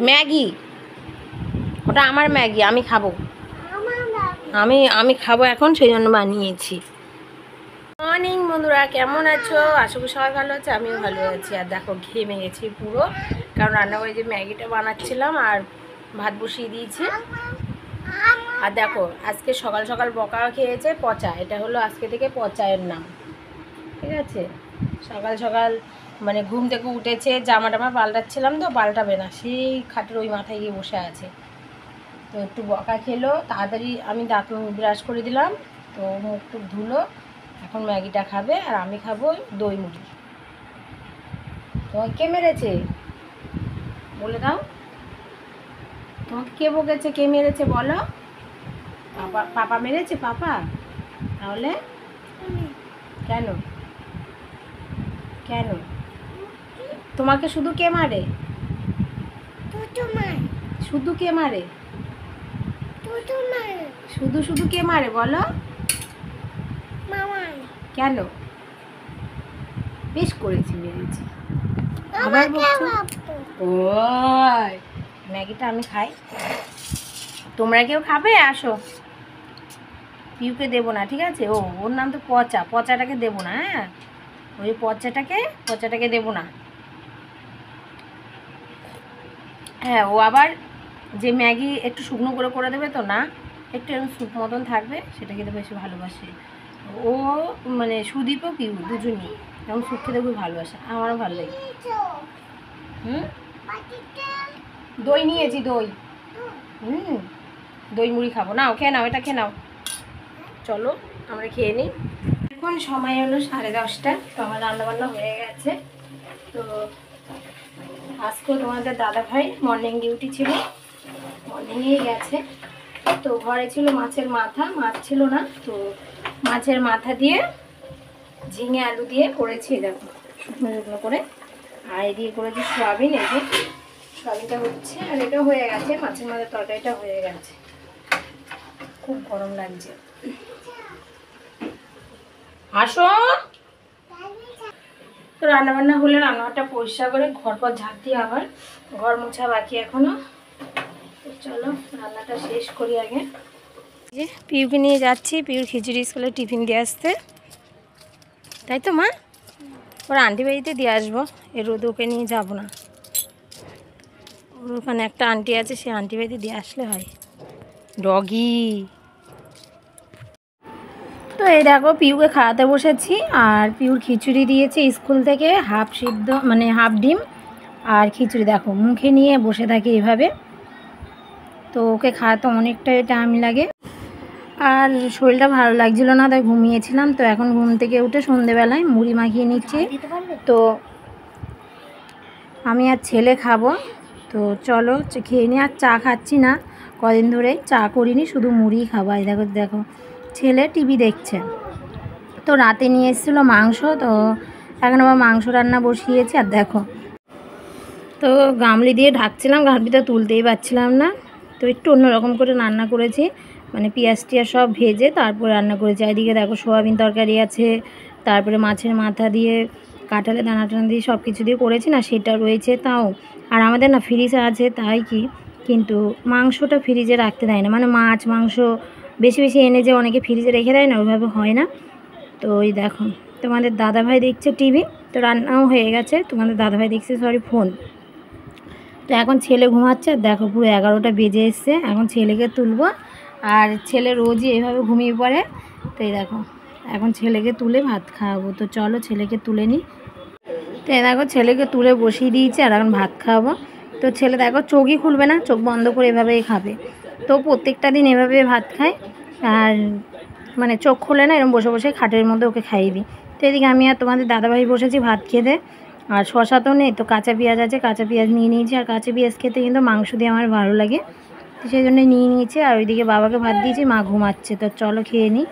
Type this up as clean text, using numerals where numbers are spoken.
Maggi, ওটা আমার Maggi, আমি খাবো। আমি খাবো এখন, সেই জন্য বানিয়েছি। মর্নিং বন্ধুরা, কেমন আছো? আশা করি সবাই ভালো আছে, আমিও ভালো আছি। আর দেখো ঘেমে গেছি পুরো, কারণ রান্নাঘরে যে ম্যাগিটা বানাচ্ছিলাম আর ভাত বসিয়ে দিয়েছি। আর দেখো আজকে সকাল সকাল বকা খেয়েছে পচা, এটা হলো আজকে থেকে পচায়ের নাম, ঠিক আছে? সকাল সকাল মানে ঘুম থেকে উঠেছে, জামা টামা পাল্টাচ্ছিলাম, তো পাল্টাবে না, সেই খাটের ওই মাথায় গিয়ে বসে আছে। তো একটু বকা খেলো, তাড়াতাড়ি আমি দাঁত ব্রাশ করে দিলাম, তো মুখ টুক ধুলো। এখন ম্যাগিটা খাবে আর আমি খাবো দই মুড়ি। তোমাকে কে মেরেছে বলে দাও, তোমাকে কে বকেছে, কে মেরেছে বলো? পাপা, পাপা মেরেছে? পাপা? তাহলে কেন কেন তোমাকে শুধু কে মারে? শুধু কে মারে? শুধু শুধু কে মারে বলো? কেন? বেশ করেছি, মেরেছি। আবার বলছো? ওই ম্যাগিটা আমি খাই, তোমরা কেউ খাবে? আসো, পিউকে দেবো না, ঠিক আছে? ওর নাম তো পচা, পচাটাকে দেবো না। হ্যাঁ, ওই পচাটাকে দেবো না। হ্যাঁ, ও আবার যে ম্যাগি একটু শুকনো করে করে দেবে, তো না, একটু এরকম স্যুপ মতন থাকবে, সেটা খেতে বেশি ভালোবাসে ও। মানে সুদীপও পিউ দুজনই এরকম স্যুপ খেতে খুব ভালোবাসে, আমারও ভালো লাগে। দই নিয়েছি, দই। দই মুড়ি খাবো, নাও খেয়ে নাও, এটা খেয়ে নাও। চলো আমরা খেয়ে নিই। এখন সময় হলো 10:30, তো আমার রান্নাবান্না হয়ে গেছে। তো আজকেও তোমাদের দাদা ভাই মর্নিং ডিউটি ছিল, মর্নিংয়েই গেছে। তো ঘরে ছিল মাছের মাথা, মাছ ছিল না, তো মাছের মাথা দিয়ে ঝিঙে আলু দিয়ে করেছি, দেখো শুকনো শুকনো করে। আর এদিকে করেছি সয়াবিন, এই যে সয়াবিনটা হচ্ছে, আর এটা হয়ে গেছে, মাছের মাথার তরকারিটা হয়ে গেছে। খুব গরম লাগছে, আসো। তো রান্নাবান্না হলে রান্নাঘরটা পরিষ্কার করে ঘর পর ঝাঁট দিয়ে আবার ঘর মোছা বাকি এখনো। তো চলো রান্নাটা শেষ করি আগে। যে পিউকে নিয়ে যাচ্ছি, পিউর খিচুড়ি স্কুলে টিফিন দিয়ে আসতে, তাই তো মা? ওর আন্টি বাড়িতে দিয়ে আসবো, এর রোদে ওকে নিয়ে যাবো না। ওর ওখানে একটা আন্টি আছে, সে আন্টি বাড়িতে দিয়ে আসলে হয়। ডগি। তো এই দেখো পিউকে খাওয়াতে বসেছি, আর পিউর খিচুড়ি দিয়েছে স্কুল থেকে, হাফ সিদ্ধ মানে হাফ ডিম আর খিচুড়ি। দেখো মুখে নিয়ে বসে থাকে এভাবে, তো ওকে খাওয়াতে অনেকটাই টাইম লাগে। আর শরীরটা ভালো লাগছিল না, তাই ঘুমিয়েছিলাম। তো এখন ঘুম থেকে উঠে সন্ধেবেলায় মুড়ি মাখিয়ে নিচ্ছি। তো আমি আর ছেলে খাবো, তো চলো খেয়ে নিই। আর চা খাচ্ছি না, কদিন ধরে চা করিনি, শুধু মুড়ি খাবো। এই দেখো দেখো ছেলে টিভি দেখছে। তো রাতে নিয়ে এসেছিলো মাংস, তো এখন আবার মাংস রান্না বসিয়েছি। আর দেখো, তো গামলি দিয়ে ঢাকছিলাম, গামলিটা তুলতেই পারছিলাম না, তো একটু অন্যরকম করে রান্না করেছি, মানে পেঁয়াজ টিয়াজ সব ভেজে তারপর রান্না করেছি। এদিকে দেখো সোয়াবিন তরকারি আছে, তারপরে মাছের মাথা দিয়ে কাঁঠালে দানা টানা দিয়ে সব কিছু দিয়ে করেছি না, সেটা রয়েছে। তাও আর আমাদের না ফ্রিজে আছে, তাই কি, কিন্তু মাংসটা ফ্রিজে রাখতে দেয় না, মানে মাছ মাংস বেশি বেশি এনে যে অনেকে ফ্রিজে রেখে দেয় না, ওইভাবে হয় না। তো ওই দেখো তোমাদের দাদাভাই দেখছে টিভি, তো রান্নাও হয়ে গেছে, তোমাদের দাদাভাই দেখছে ফোন। তো এখন ছেলে ঘুমাচ্ছে, আর দেখো পুরো 11টা বেজে এসছে, এখন ছেলেকে তুলবো। আর ছেলে রোজই এভাবে ঘুমিয়ে পড়ে, তো এই দেখো এখন ছেলেকে তুলে ভাত খাওয়াবো। তো চলো ছেলেকে তুলে নিই। তো এই দেখো ছেলেকে তুলে বসিয়ে দিয়েছি, আর এখন ভাত খাওয়াবো। তো ছেলে দেখো চোখই খুলবে না, চোখ বন্ধ করে এভাবেই খাবে। তো প্রত্যেকটা দিন এভাবে ভাত খায়, আর মানে চোখ খোলে না, এরকম বসে বসে খাটের মধ্যে ওকে খাইয়ে দিই। তো এদিকে আমি আর তোমাদের দাদাভাই বসেছি ভাত খেতে। আর শশা তো নেই, তো কাঁচা পেঁয়াজ আছে, কাঁচা পেঁয়াজ নিয়ে নিয়েছি। আর কাঁচা পেঁয়াজ খেতে কিন্তু মাংস দিয়ে আমার ভালো লাগে, তো সেই জন্য নিয়ে নিয়েছি। আর ওইদিকে বাবাকে ভাত দিয়েছি, মা ঘুমাচ্ছে। তো চলো খেয়ে নিই।